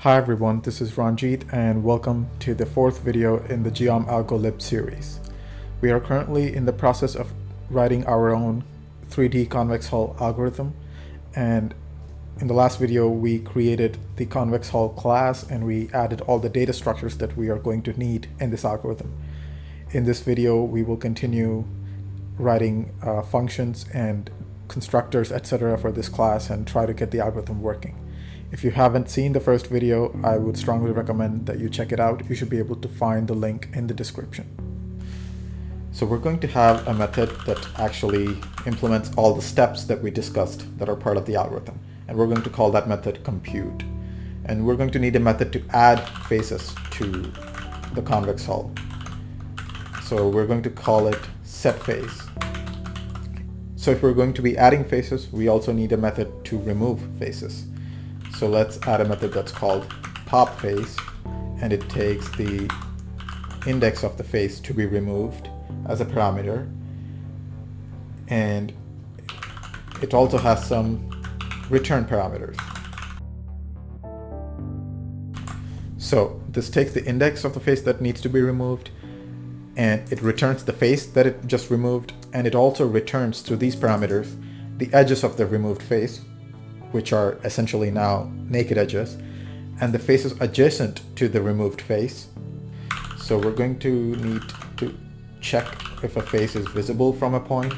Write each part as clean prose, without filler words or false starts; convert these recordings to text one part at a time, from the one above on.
Hi everyone, this is Ranjit and welcome to the fourth video in the GeomAlgoLib series. We are currently in the process of writing our own 3D convex hull algorithm, and in the last video we created the convex hull class and we added all the data structures that we are going to need in this algorithm. In this video we will continue writing functions and constructors, etc. for this class and try to get the algorithm working. If you haven't seen the first video, I would strongly recommend that you check it out. You should be able to find the link in the description. So we're going to have a method that actually implements all the steps that we discussed that are part of the algorithm. And we're going to call that method compute. And we're going to need a method to add faces to the convex hull. So we're going to call it setFace. So if we're going to be adding faces, we also need a method to remove faces. So let's add a method that's called popFace, and it takes the index of the face to be removed as a parameter, and it also has some return parameters. So this takes the index of the face that needs to be removed, and it returns the face that it just removed, and it also returns through these parameters the edges of the removed face, which are essentially now naked edges, and the faces adjacent to the removed face. So we're going to need to check if a face is visible from a point.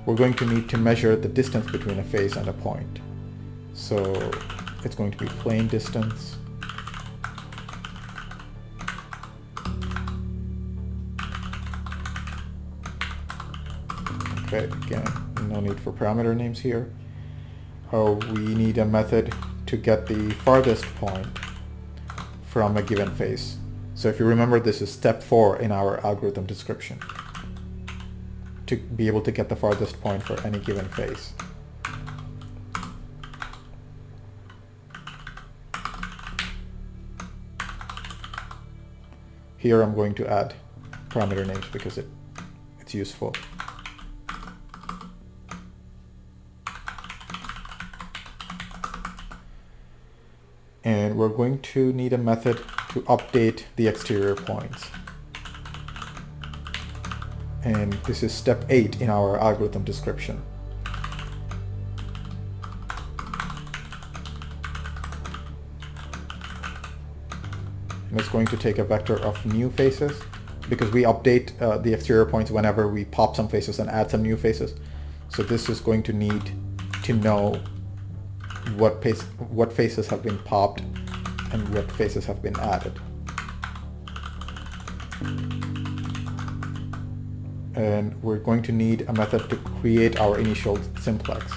We're going to need to measure the distance between a face and a point. So it's going to be plane distance. Okay, again, no need for parameter names here. We need a method to get the farthest point from a given face. So if you remember, this is step 4 in our algorithm description, to be able to get the farthest point for any given face. Here I'm going to add parameter names because it's useful. And we're going to need a method to update the exterior points. And this is step 8 in our algorithm description. And it's going to take a vector of new faces, because we update the exterior points whenever we pop some faces and add some new faces. So this is going to need to know what faces have been popped and what faces have been added. And we're going to need a method to create our initial simplex.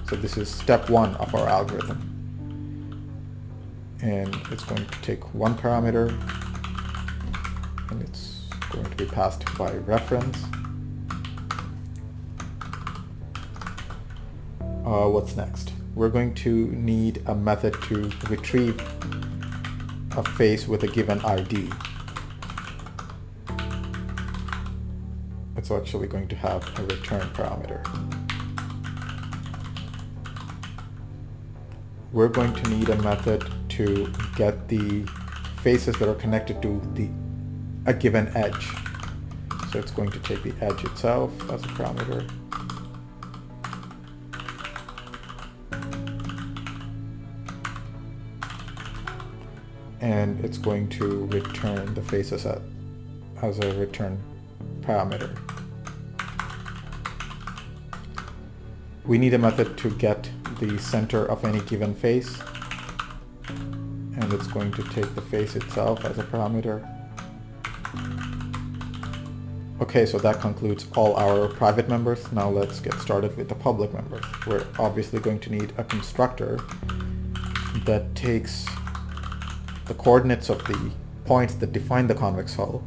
So this is step 1 of our algorithm. And it's going to take one parameter, and it's going to be passed by reference. What's next? We're going to need a method to retrieve a face with a given ID. It's actually going to have a return parameter. We're going to need a method to get the faces that are connected to a given edge. So it's going to take the edge itself as a parameter. And it's going to return the faces as a return parameter. We need a method to get the center of any given face, and it's going to take the face itself as a parameter. Okay, so that concludes all our private members. Now let's get started with the public members. We're obviously going to need a constructor that takes the coordinates of the points that define the convex hull.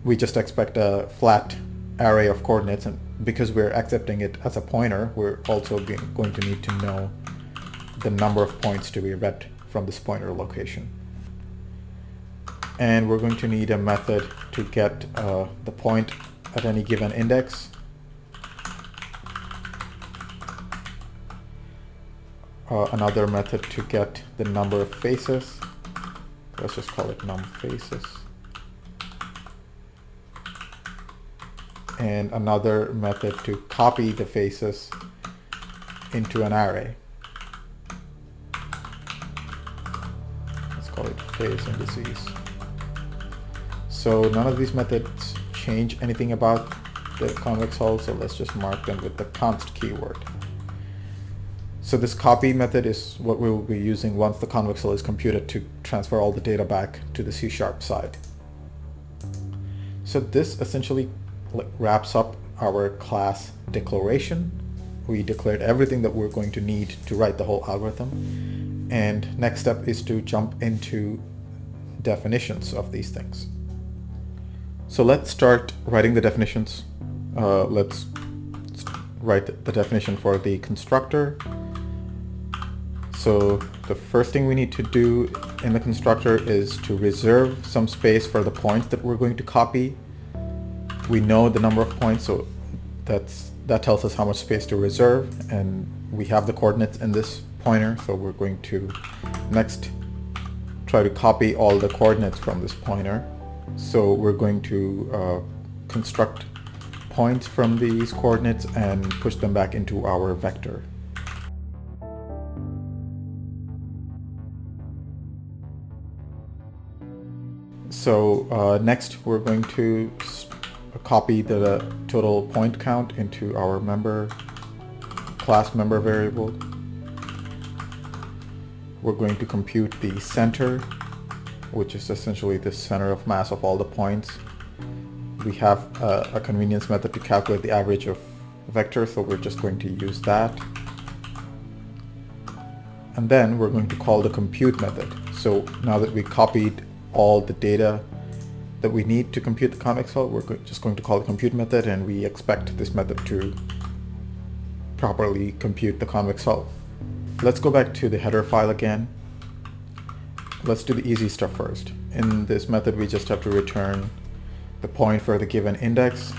We just expect a flat array of coordinates, and because we're accepting it as a pointer, we're also going to need to know the number of points to be read from this pointer location. And we're going to need a method to get the point at any given index another method to get the number of faces. Let's just call it num faces. And another method to copy the faces into an array. Let's call it face indices. So none of these methods change anything about the convex hull, so let's just mark them with the const keyword. So this copy method is what we will be using once the convex hull is computed to transfer all the data back to the C# side. So this essentially wraps up our class declaration. We declared everything that we're going to need to write the whole algorithm. And next step is to jump into definitions of these things. So let's start writing the definitions. Let's write the definition for the constructor. So the first thing we need to do in the constructor is to reserve some space for the points that we're going to copy. We know the number of points, so that tells us how much space to reserve, and we have the coordinates in this pointer, so we're going to next try to copy all the coordinates from this pointer. So we're going to construct points from these coordinates and push them back into our vector. So next we're going to copy the total point count into our class member variable. We're going to compute the center, which is essentially the center of mass of all the points. We have a convenience method to calculate the average of vectors, so we're just going to use that. And then we're going to call the compute method. So now that we copied all the data that we need to compute the convex hull, we're just going to call the compute method, and we expect this method to properly compute the convex hull. Let's go back to the header file again. Let's do the easy stuff first. In this method, we just have to return the point for the given index.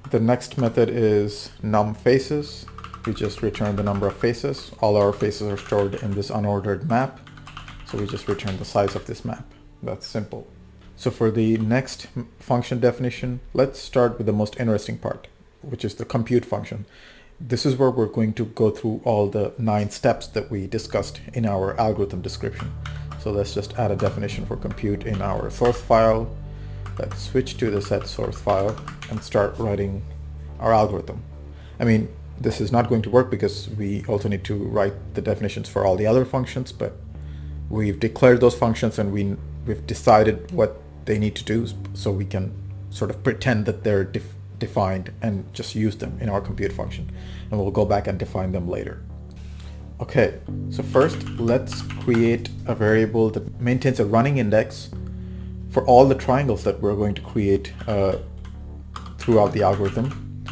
The next method is num faces. We just return the number of faces. All our faces are stored in this unordered map, so we just return the size of this map. That's simple. So for the next function definition, let's start with the most interesting part, which is the compute function. This is where we're going to go through all the 9 steps that we discussed in our algorithm description. So let's just add a definition for compute in our source file. Let's switch to the set source file and start writing our algorithm. I mean, this is not going to work because we also need to write the definitions for all the other functions, but we've declared those functions and we've decided what they need to do, so we can sort of pretend that they're defined and just use them in our compute function. And we'll go back and define them later. Okay, so first let's create a variable that maintains a running index for all the triangles that we're going to create throughout the algorithm.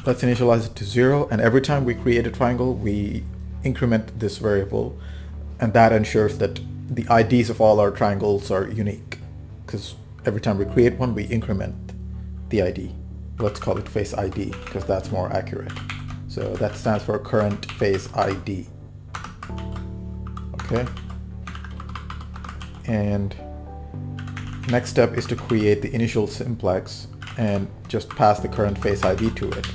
Let's initialize it to 0, and every time we create a triangle, we increment this variable, and that ensures that the IDs of all our triangles are unique, because every time we create one, we increment the ID. Let's call it face ID, because that's more accurate. So that stands for current face ID. Okay. And next step is to create the initial simplex and just pass the current face ID to it.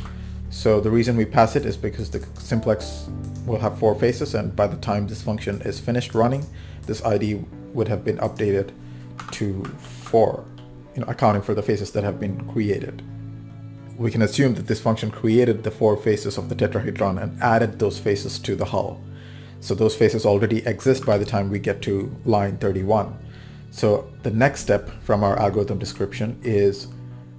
So the reason we pass it is because the simplex will have 4 faces, and by the time this function is finished running, this ID would have been updated to 4, accounting for the faces that have been created. We can assume that this function created the 4 faces of the tetrahedron and added those faces to the hull. So those faces already exist by the time we get to line 31. So the next step from our algorithm description is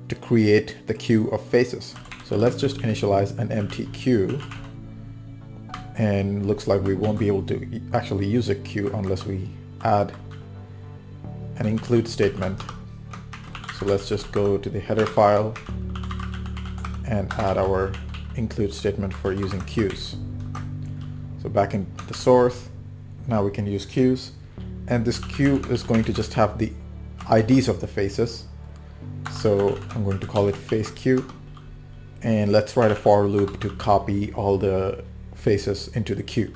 to create the queue of faces. So let's just initialize an empty queue, and looks like we won't be able to actually use a queue unless we add an include statement. So let's just go to the header file and add our include statement for using queues. So back in the source, now we can use queues. And this queue is going to just have the IDs of the faces. So I'm going to call it face queue. And let's write a for loop to copy all the faces into the queue.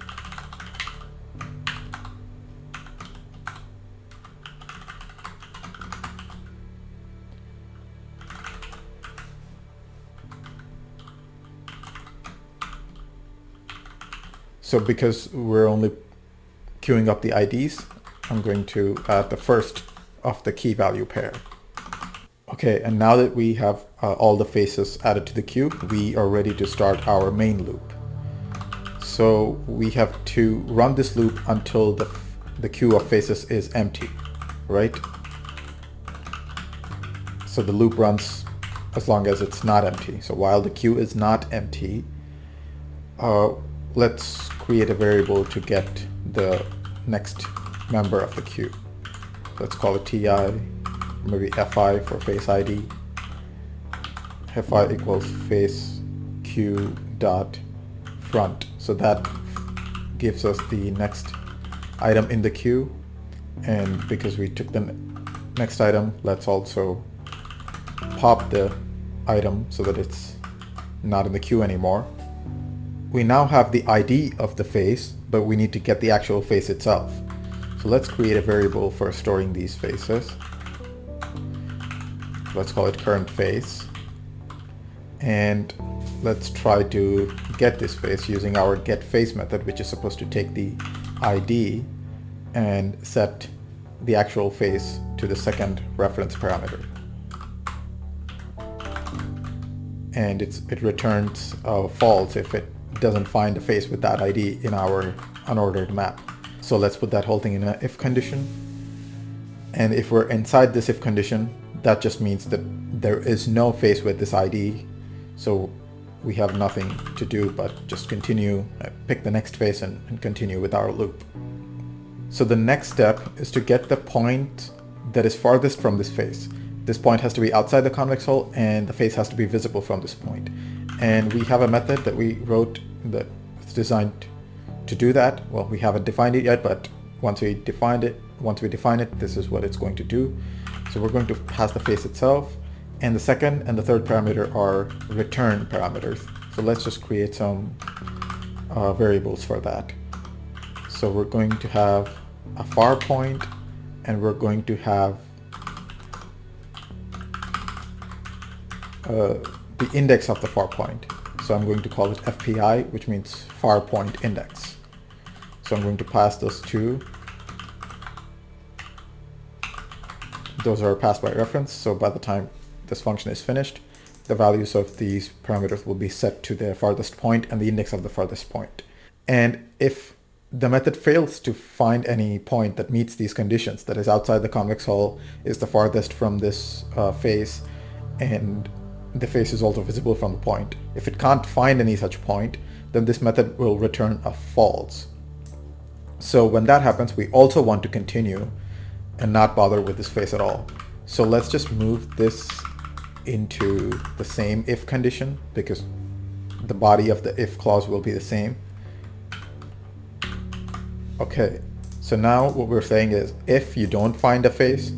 So because we're only queuing up the IDs, I'm going to add the first of the key value pair. Okay, and now that we have all the faces added to the queue, we are ready to start our main loop. So we have to run this loop until the queue of faces is empty, right? So the loop runs as long as it's not empty. So while the queue is not empty, let's create a variable to get the next member of the queue. Let's call it ti, maybe fi for face ID. fi equals face queue dot front. So that gives us the next item in the queue. And because we took the next item, let's also pop the item so that it's not in the queue anymore. We now have the ID of the face, but we need to get the actual face itself. So let's create a variable for storing these faces. Let's call it current face. And let's try to get this face using our getFace method, which is supposed to take the ID and set the actual face to the second reference parameter. And it returns false if it doesn't find a face with that ID in our unordered map. So let's put that whole thing in an if condition. And if we're inside this if condition, that just means that there is no face with this ID. So we have nothing to do but just continue, pick the next face and continue with our loop. So the next step is to get the point that is farthest from this face. This point has to be outside the convex hull and the face has to be visible from this point. And we have a method that we wrote that is designed to do that. Well, we haven't defined it yet, but once we define it, this is what it's going to do. So we're going to pass the face itself, and the second and the third parameter are return parameters. So let's just create some variables for that. So we're going to have a far point, and we're going to have the index of the far point. So I'm going to call it FPI, which means far point index. So I'm going to pass those two. Those are passed by reference. So by the time this function is finished, the values of these parameters will be set to the farthest point and the index of the farthest point. And if the method fails to find any point that meets these conditions, that is outside the convex hull, is the farthest from this face, and the face is also visible from the point. If it can't find any such point, then this method will return a false. So when that happens, we also want to continue and not bother with this face at all. So let's just move this into the same if condition, because the body of the if clause will be the same. Okay, so now what we're saying is if you don't find a face,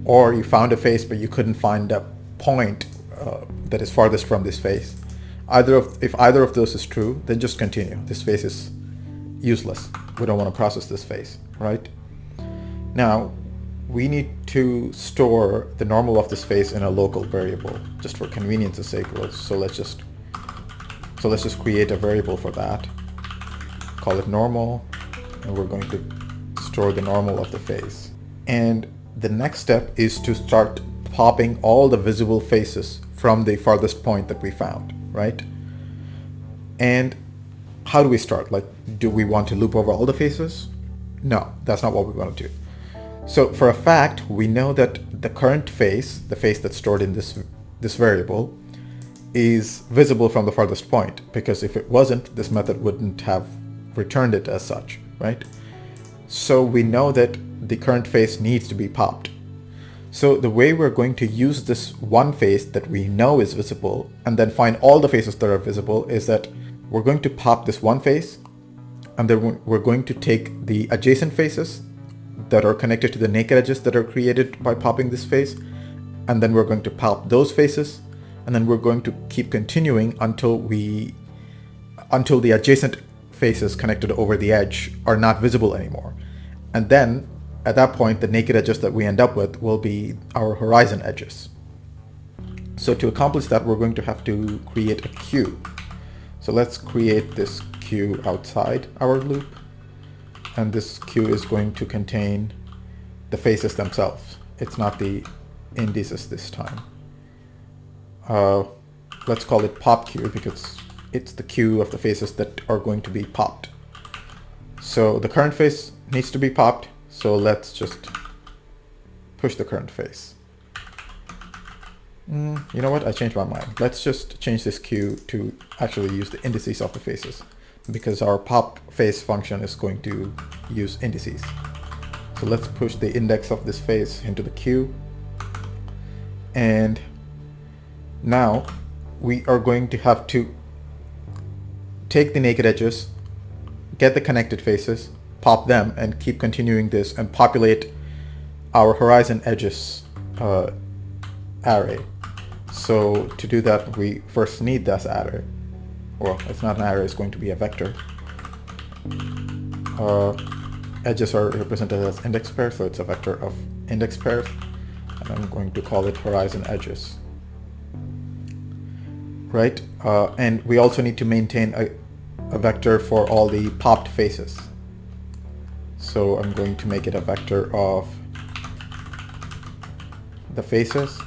or you found a face but you couldn't find a point that is farthest from this face, if either of those is true, then just continue. This face is useless. We don't want to process this face, right? Now, we need to store the normal of this face in a local variable, just for convenience's sake. So let's just create a variable for that. Call it normal, and we're going to store the normal of the face. And the next step is to start popping all the visible faces from the farthest point that we found, right? And how do we start? Like, do we want to loop over all the faces? No, that's not what we want to do. So for a fact, we know that the current face, the face that's stored in this variable, is visible from the farthest point, because if it wasn't, this method wouldn't have returned it as such, right? So we know that the current face needs to be popped. So the way we're going to use this one face that we know is visible and then find all the faces that are visible is that we're going to pop this one face, and then we're going to take the adjacent faces that are connected to the naked edges that are created by popping this face. And then we're going to pop those faces. And then we're going to keep continuing until the adjacent faces connected over the edge are not visible anymore. And then at that point, the naked edges that we end up with will be our horizon edges. So to accomplish that, we're going to have to create a queue. So let's create this queue outside our loop. And this queue is going to contain the faces themselves. It's not the indices this time. Let's call it pop queue because it's the queue of the faces that are going to be popped. So the current face needs to be popped. So let's just push the current face. You know what? I changed my mind. Let's just change this queue to actually use the indices of the faces because our pop face function is going to use indices. So let's push the index of this face into the queue. And now we are going to have to take the naked edges, get the connected faces, pop them, and keep continuing this and populate our horizon edges array. So to do that, we first need this array. Well, it's not an array, it's going to be a vector. Edges are represented as index pairs, so it's a vector of index pairs. And I'm going to call it horizon edges. Right? And we also need to maintain a vector for all the popped faces. So I'm going to make it a vector of the faces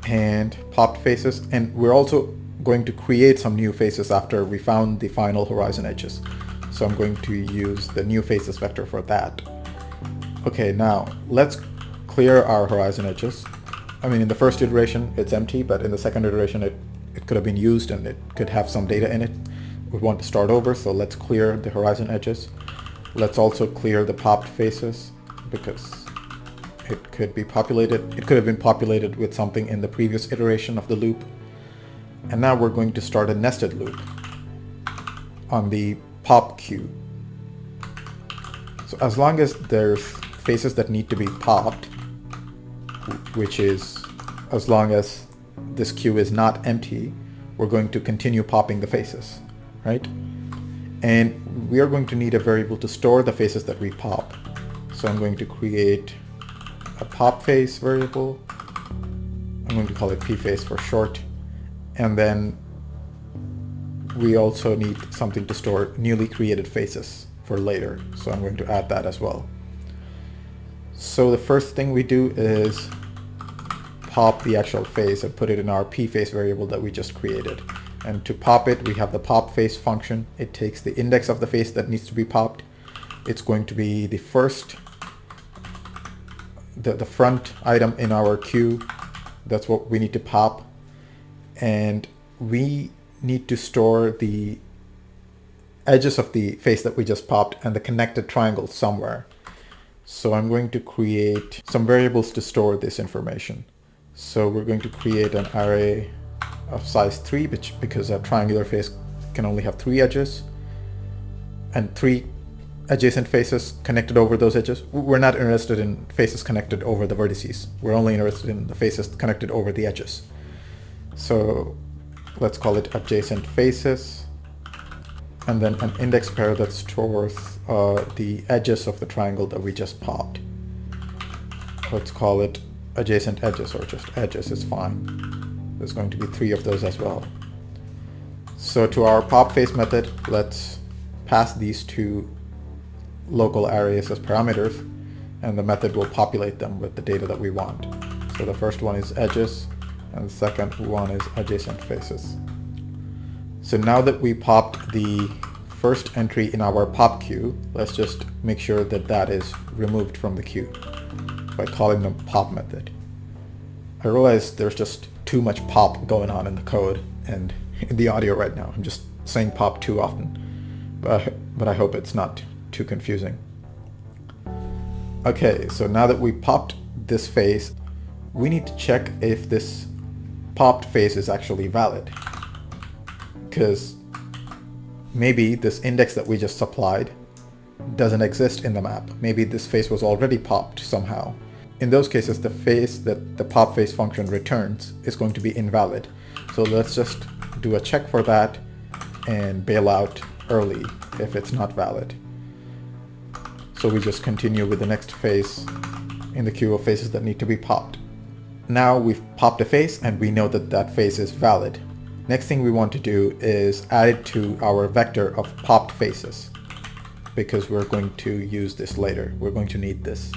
and popped faces, and we're also going to create some new faces after we found the final horizon edges. So I'm going to use the new faces vector for that. Okay, now let's clear our horizon edges. I mean, in the first iteration it's empty, but in the second iteration it could have been used and it could have some data in it. We want to start over, so let's clear the horizon edges. Let's also clear the popped faces because it could be populated. It could have been populated with something in the previous iteration of the loop. And now we're going to start a nested loop on the pop queue. So as long as there's faces that need to be popped, which is as long as this queue is not empty, we're going to continue popping the faces, right? And we are going to need a variable to store the faces that we pop. So I'm going to create a pop face variable. I'm going to call it pface for short. And then we also need something to store newly created faces for later. So I'm going to add that as well. So the first thing we do is pop the actual face and put it in our pface variable that we just created. And to pop it, we have the pop face function. It takes the index of the face that needs to be popped. It's going to be the first, the front item in our queue. That's what we need to pop. And we need to store the edges of the face that we just popped and the connected triangle somewhere. So I'm going to create some variables to store this information. So we're going to create an array of size 3, because a triangular face can only have 3 edges and 3 adjacent faces connected over those edges. We're not interested in faces connected over the vertices. We're only interested in the faces connected over the edges. So let's call it adjacent faces, and then an index pair that stores the edges of the triangle that we just popped. Let's call it adjacent edges, or just edges is fine. There's going to be 3 of those as well. So to our pop face method, let's pass these 2 local arrays as parameters, and the method will populate them with the data that we want. So the first one is edges, and the second one is adjacent faces. So now that we popped the first entry in our pop queue, let's just make sure that that is removed from the queue by calling the pop method. I realize there's just too much pop going on in the code and in the audio right now. I'm just saying pop too often, but I hope it's not too confusing. Okay, so now that we popped this face, we need to check if this popped face is actually valid, because maybe this index that we just supplied doesn't exist in the map. Maybe this face was already popped somehow. In those cases, the face that the pop face function returns is going to be invalid. So let's just do a check for that and bail out early if it's not valid. So we just continue with the next face in the queue of faces that need to be popped. Now we've popped a face and we know that that face is valid. Next thing we want to do is add it to our vector of popped faces, because we're going to use this later. We're going to need this.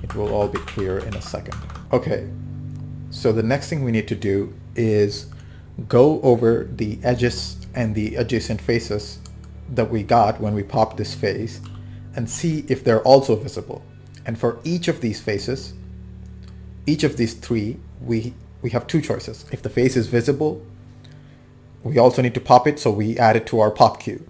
It will all be clear in a second. Okay, so the next thing we need to do is go over the edges and the adjacent faces that we got when we popped this face and see if they're also visible. And for each of these faces, each of these three, we have two choices. If the face is visible, we also need to pop it, so we add it to our pop queue.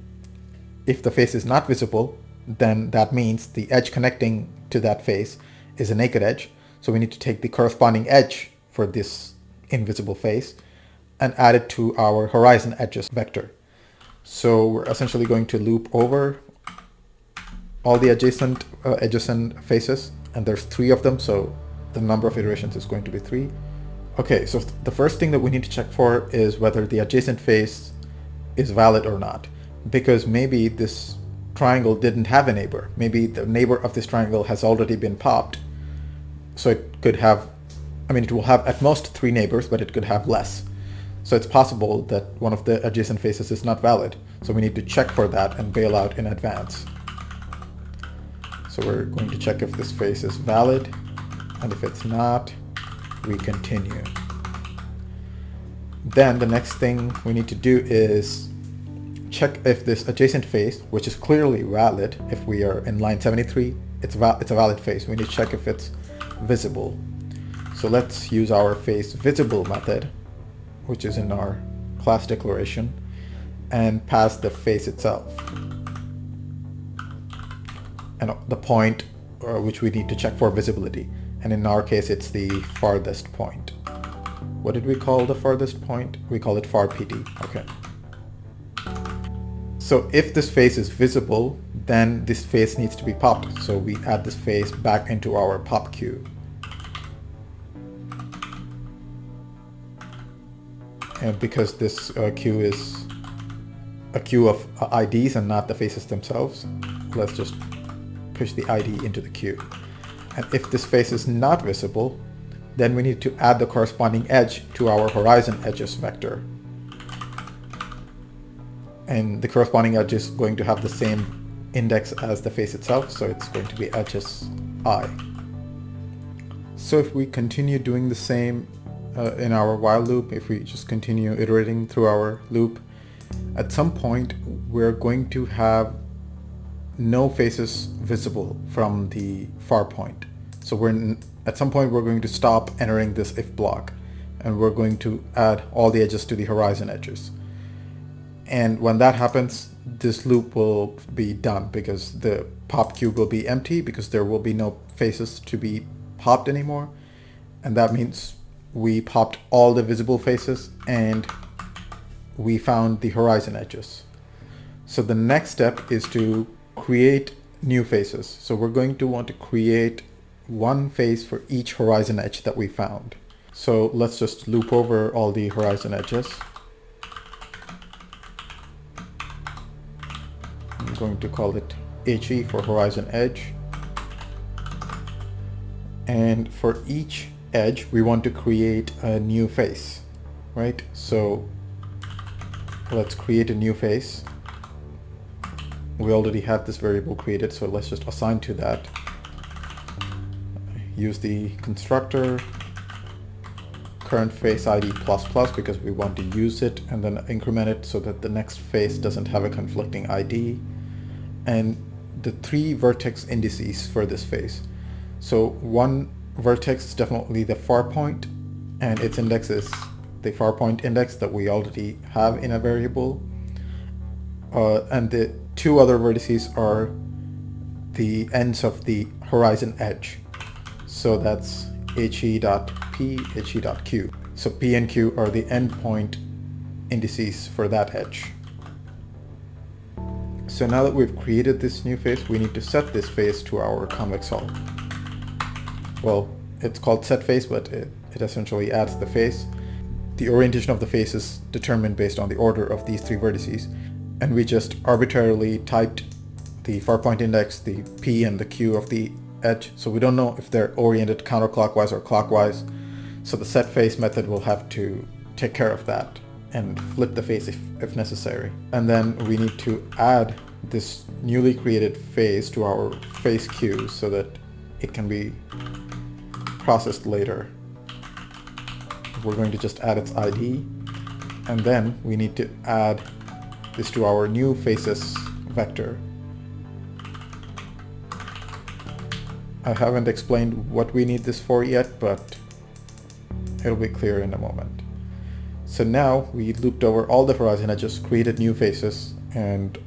If the face is not visible, then that means the edge connecting to that face is a naked edge. So we need to take the corresponding edge for this invisible face and add it to our horizon edges vector. So we're essentially going to loop over all the adjacent faces, and there's 3 of them, so the number of iterations is going to be 3. Okay, so the first thing that we need to check for is whether the adjacent face is valid or not, because maybe this triangle didn't have a neighbor. Maybe the neighbor of this triangle has already been popped. So it could have, it will have at most 3 neighbors, but it could have less. So it's possible that one of the adjacent faces is not valid. So we need to check for that and bail out in advance. So we're going to check if this face is valid, and if it's not, we continue. Then the next thing we need to do is check if this adjacent face, which is clearly valid, if we are in line 73, it's a valid face. We need to check if it's visible. So let's use our face visible method, which is in our class declaration, and pass the face itself and the point which we need to check for visibility. And in our case, it's the farthest point. What did we call the farthest point? We call it far PD. Okay. So if this face is visible, then this face needs to be popped. So we add this face back into our pop queue. And because this queue is a queue of IDs and not the faces themselves, let's just push the ID into the queue. And if this face is not visible, then we need to add the corresponding edge to our horizon edges vector. And the corresponding edge is going to have the same index as the face itself, so it's going to be edges I. So if we continue doing the same in our while loop, if we just continue iterating through our loop, at some point we're going to have no faces visible from the far point. So at some point we're going to stop entering this if block, and we're going to add all the edges to the horizon edges. And when that happens, this loop will be done, because the pop queue will be empty, because there will be no faces to be popped anymore. And that means we popped all the visible faces and we found the horizon edges. So the next step is to create new faces. So we're going to want to create one face for each horizon edge that we found. So let's just loop over all the horizon edges. I'm going to call it HE for horizon edge. And for each edge, we want to create a new face, right? So let's create a new face. We already have this variable created, so let's just assign to that. Use the constructor current face ID ++ because we want to use it, and then increment it so that the next face doesn't have a conflicting ID, and the 3 vertex indices for this face. So one vertex is definitely the far point, and its index is the far point index that we already have in a variable, and the 2 other vertices are the ends of the horizon edge. So that's he.p, he.q. So p and q are the endpoint indices for that edge. So now that we've created this new face, we need to set this face to our convex hull. Well, it's called set face, but it essentially adds the face. The orientation of the face is determined based on the order of these three vertices, and we just arbitrarily typed the far point index, the P and the Q of the edge, so we don't know if they're oriented counterclockwise or clockwise. So the set face method will have to take care of that and flip the face if necessary. And then we need to add this newly created face to our face Q so that it can be processed later. We're going to just add its ID, and then we need to add this to our new faces vector. I haven't explained what we need this for yet, but it'll be clear in a moment. So now we looped over all the horizon edges, created new faces, and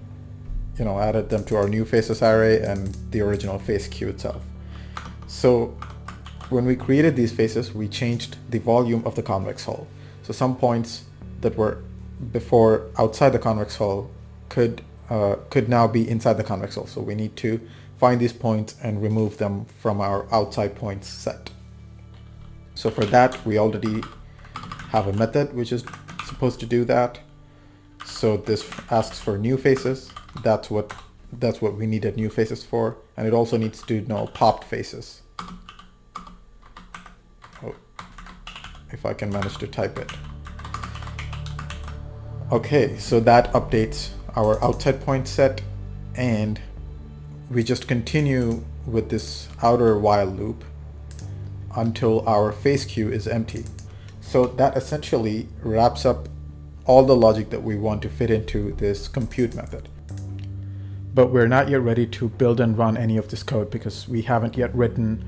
added them to our new faces array and the original face queue itself. So when we created these faces, we changed the volume of the convex hull. So some points that were before outside the convex hull could now be inside the convex hull. So we need to find these points and remove them from our outside points set. So for that, we already have a method which is supposed to do that. So this asks for new faces. That's what we needed new faces for, and it also needs to know popped faces. Oh, if I can manage to type it. Okay, so that updates our outside point set, and we just continue with this outer while loop until our face queue is empty. So that essentially wraps up all the logic that we want to fit into this compute method. But we're not yet ready to build and run any of this code because we haven't yet written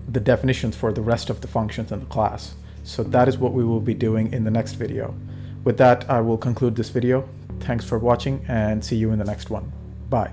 the definitions for the rest of the functions in the class. So that is what we will be doing in the next video. With that, I will conclude this video. Thanks for watching and see you in the next one. Bye.